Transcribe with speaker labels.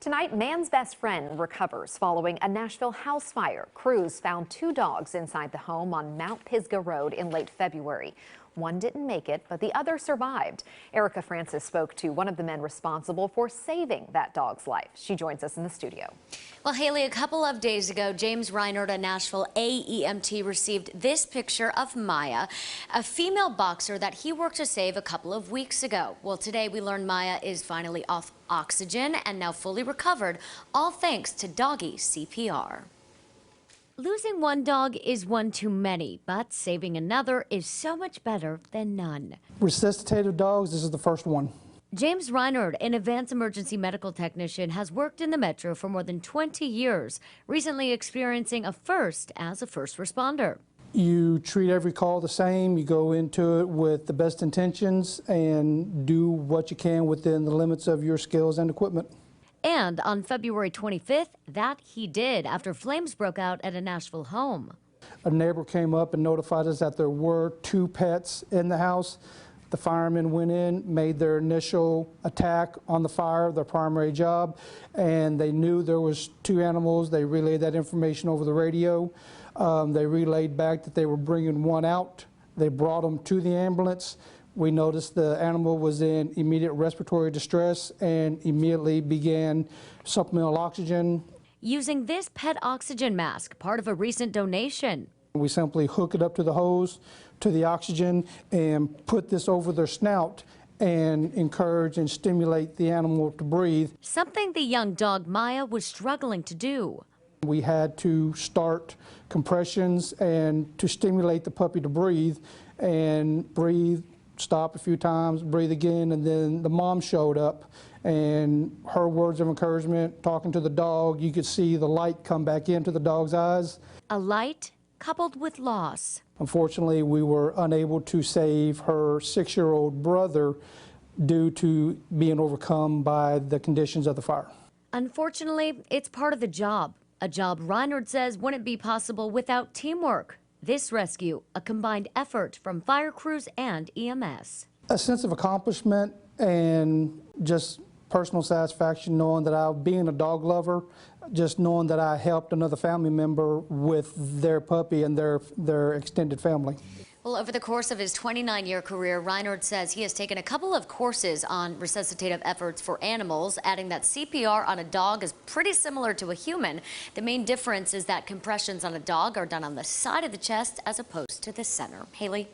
Speaker 1: Tonight, man's best friend recovers following a Nashville house fire. Crews found 2 dogs inside the home on Mount Pisgah Road in late February. One didn't make it, but the other survived. Erica Francis spoke to one of the men responsible for saving that dog's life. She joins us in the studio.
Speaker 2: Well, Haley, a couple of days ago, James Reinert, a Nashville EMT, received this picture of Maya, a female boxer that he worked to save a couple of weeks ago. Well, today we learned Maya is finally off oxygen and now fully recovered, all thanks to doggy CPR. Losing one dog is one too many, but saving another is so much better than none.
Speaker 3: Resuscitated dogs, this is the first one.
Speaker 2: James Reinert, an advanced emergency medical technician, has worked in the metro for more than 20 years, recently experiencing a first as a first responder.
Speaker 3: You treat every call the same. You go into it with the best intentions and do what you can within the limits of your skills and equipment.
Speaker 2: And on February 25th, that he did after flames broke out at a Nashville home.
Speaker 3: A neighbor came up and notified us that there were 2 pets in the house. The firemen went in, made their initial attack on the fire, their primary job, and they knew there was 2 animals. They relayed that information over the radio. They relayed back that they were bringing one out. They brought them to the ambulance. We noticed the animal was in immediate respiratory distress and immediately began supplemental oxygen.
Speaker 2: Using this pet oxygen mask, part of a recent donation.
Speaker 3: We simply hook it up to the hose, to the oxygen, and put this over their snout and encourage and stimulate the animal to breathe.
Speaker 2: Something the young dog Maya was struggling to do.
Speaker 3: We had to start compressions and to stimulate the puppy to breathe, stop a few times, breathe again, and then the mom showed up, and her words of encouragement, talking to the dog, you could see the light come back into the dog's eyes.
Speaker 2: A light coupled with loss.
Speaker 3: Unfortunately, we were unable to save her 6-year-old brother due to being overcome by the conditions of the fire.
Speaker 2: Unfortunately, it's part of the job. A job Reinert says wouldn't be possible without teamwork. This rescue, a combined effort from fire crews and EMS.
Speaker 3: A sense of accomplishment and just personal satisfaction knowing that being a dog lover, just knowing that I helped another family member with their puppy and their extended family.
Speaker 2: Well, over the course of his 29-year career, Reinert says he has taken a couple of courses on resuscitative efforts for animals, adding that CPR on a dog is pretty similar to a human. The main difference is that compressions on a dog are done on the side of the chest as opposed to the center. Haley?